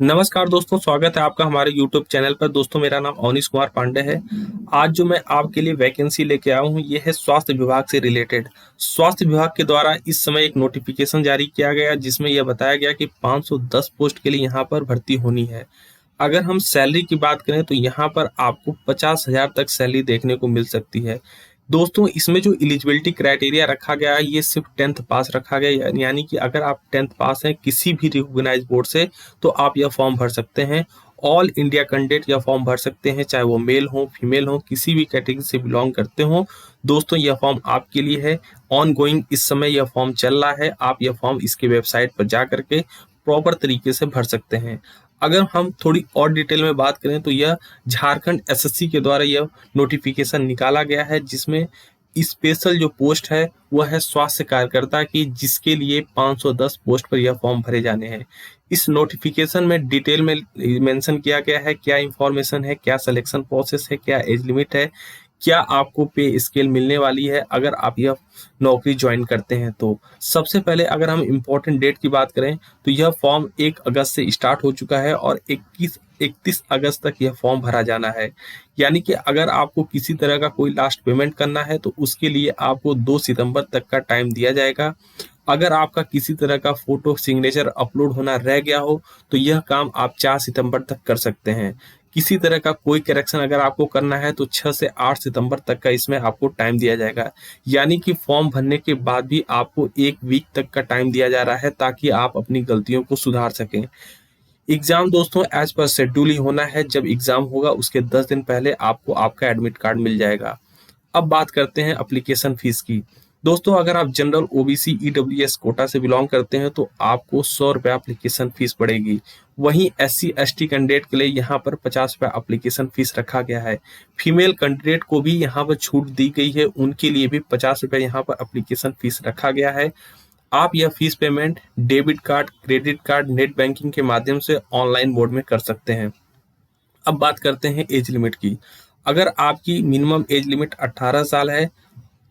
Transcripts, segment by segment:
नमस्कार दोस्तों, स्वागत है आपका हमारे YouTube चैनल पर। दोस्तों, मेरा नाम अवनीश कुमार पांडे है। आज जो मैं आपके लिए वैकेंसी लेके आया हूँ, ये है स्वास्थ्य विभाग से रिलेटेड। स्वास्थ्य विभाग के द्वारा इस समय एक नोटिफिकेशन जारी किया गया, जिसमें यह बताया गया कि 510 पोस्ट के लिए यहाँ पर भर्ती होनी है। अगर हम सैलरी की बात करें तो यहाँ पर आपको 50,000 तक सैलरी देखने को मिल सकती है। दोस्तों, इसमें जो एलिजिबिलिटी क्राइटेरिया रखा गया है, ये सिर्फ 10th पास रखा गया है, यानी कि अगर आप 10th पास हैं किसी भी रिकॉग्नाइज्ड बोर्ड से तो आप यह फॉर्म भर सकते हैं। ऑल इंडिया कैंडिडेट यह फॉर्म भर सकते हैं, चाहे वो मेल हो फीमेल हो, किसी भी कैटेगरी से बिलोंग करते हो। दोस्तों, यह फॉर्म आपके लिए है। ऑन गोइंग इस समय यह फॉर्म चल रहा है। आप यह फॉर्म इसके वेबसाइट पर जा करके प्रॉपर तरीके से भर सकते हैं। अगर हम थोड़ी और डिटेल में बात करें तो यह झारखंड एसएससी के द्वारा यह नोटिफिकेशन निकाला गया है, जिसमें स्पेशल जो पोस्ट है वह है स्वास्थ्य कार्यकर्ता की, जिसके लिए 510 पोस्ट पर यह फॉर्म भरे जाने हैं। इस नोटिफिकेशन में डिटेल में मेंशन किया गया है क्या इंफॉर्मेशन है, क्या सिलेक्शन प्रोसेस है, क्या एज लिमिट है, क्या आपको पे स्केल मिलने वाली है अगर आप यह नौकरी ज्वाइन करते हैं। तो सबसे पहले अगर हम इम्पोर्टेंट डेट की बात करें तो यह फॉर्म 1 अगस्त से स्टार्ट हो चुका है और 31 अगस्त तक यह फॉर्म भरा जाना है। यानी कि अगर आपको किसी तरह का कोई लास्ट पेमेंट करना है तो उसके लिए आपको 2 सितंबर तक का टाइम दिया जाएगा। अगर आपका किसी तरह का फोटो सिग्नेचर अपलोड होना रह गया हो तो यह काम आप 4 सितंबर तक कर सकते हैं। किसी तरह का कोई करेक्शन अगर आपको करना है तो 6 से 8 सितंबर तक का इसमें आपको टाइम दिया जाएगा। यानी कि फॉर्म भरने के बाद भी आपको 1 वीक तक का टाइम दिया जा रहा है ताकि आप अपनी गलतियों को सुधार सकें। एग्जाम दोस्तों एज पर शेड्यूल ही होना है। जब एग्जाम होगा उसके 10 दिन पहले आपको आपका एडमिट कार्ड मिल जाएगा। अब बात करते हैं एप्लीकेशन फीस की। दोस्तों, अगर आप जनरल ओबीसी ईडब्ल्यूएस कोटा से बिलोंग करते हैं तो आपको 100 रुपये एप्लीकेशन फीस पड़ेगी। वहीं एससी एसटी कैंडिडेट के लिए यहाँ पर 50 रुपये एप्लीकेशन फीस रखा गया है। फीमेल कैंडिडेट को भी यहाँ पर छूट दी गई है, उनके लिए भी 50 रुपये यहाँ पर एप्लीकेशन फीस रखा गया है। आप यह fees payment debit card, credit card, net banking के माध्यम से ऑनलाइन मोड में कर सकते हैं। अब बात करते हैं एज लिमिट की। अगर आपकी मिनिमम एज लिमिट 18 साल है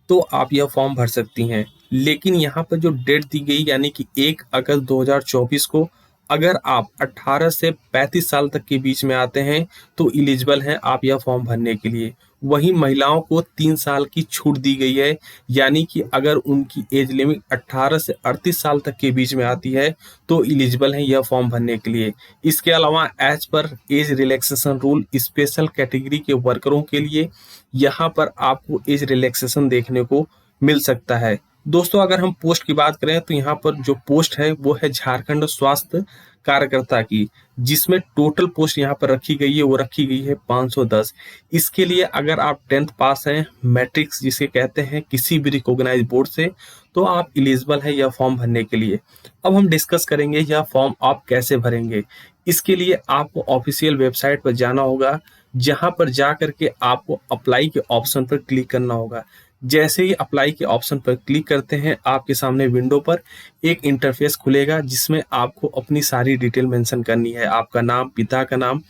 तो आप यह फॉर्म भर सकती हैं। लेकिन यहाँ पर जो डेट दी गई यानी कि 1 अगस्त 2024 को अगर आप 18 से 35 साल तक के बीच में आते हैं तो एलिजिबल हैं आप यह फॉर्म भरने के लिए। वहीं महिलाओं को 3 साल की छूट दी गई है, यानी कि अगर उनकी एज लिमिट 18 से 38 साल तक के बीच में आती है तो एलिजिबल हैं यह फॉर्म भरने के लिए। इसके अलावा एज पर age relaxation rule special category के वर्करों के लिए यहाँ पर आपको एज रिलैक्सेशन देखने को मिल सकता है। दोस्तों, अगर हम पोस्ट की बात करें तो यहाँ पर जो पोस्ट है वो है झारखंड स्वास्थ्य कार्यकर्ता की, जिसमें टोटल पोस्ट यहाँ पर रखी गई है वो रखी गई है 510। इसके लिए अगर आप 10th पास हैं, मैट्रिक्स जिसे कहते हैं, किसी भी रिकॉग्नाइज्ड बोर्ड से, तो आप एलिजिबल है यह फॉर्म भरने के लिए। अब हम डिस्कस करेंगे यह फॉर्म आप कैसे भरेंगे। इसके लिए आपको ऑफिशियल वेबसाइट पर जाना होगा, जहां पर जा करके आपको अप्लाई के ऑप्शन पर क्लिक करना होगा। जैसे ही अप्लाई के ऑप्शन पर क्लिक करते हैं आपके सामने विंडो पर एक इंटरफेस खुलेगा, जिसमें आपको अपनी सारी डिटेल मेंशन करनी है। आपका नाम, पिता का नाम,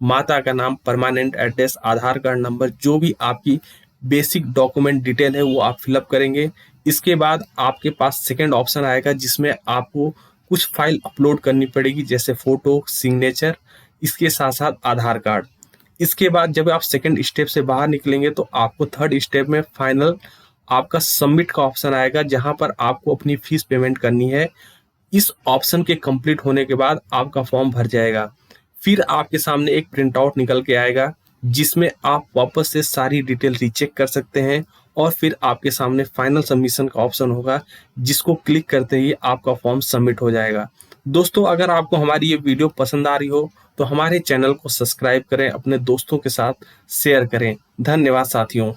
माता का नाम, परमानेंट एड्रेस, आधार कार्ड नंबर, जो भी आपकी बेसिक डॉक्यूमेंट डिटेल है वो आप फिलअप करेंगे। इसके बाद आपके पास सेकेंड ऑप्शन आएगा, जिसमें आपको कुछ फाइल अपलोड करनी पड़ेगी, जैसे फोटो, सिग्नेचर, इसके साथ साथ आधार कार्ड। इसके बाद जब आप सेकंड स्टेप से बाहर निकलेंगे तो आपको थर्ड स्टेप में फाइनल आपका सबमिट का ऑप्शन आएगा, जहां पर आपको अपनी फीस पेमेंट करनी है। इस ऑप्शन के कंप्लीट होने के बाद आपका फॉर्म भर जाएगा। फिर आपके सामने एक प्रिंट आउट निकल के आएगा, जिसमें आप वापस से सारी डिटेल रीचेक कर सकते हैं और फिर आपके सामने फाइनल सबमिशन का ऑप्शन होगा, जिसको क्लिक करते ही आपका फॉर्म सबमिट हो जाएगा। दोस्तों, अगर आपको हमारी ये वीडियो पसंद आ रही हो तो हमारे चैनल को सब्सक्राइब करें, अपने दोस्तों के साथ शेयर करें। धन्यवाद साथियों।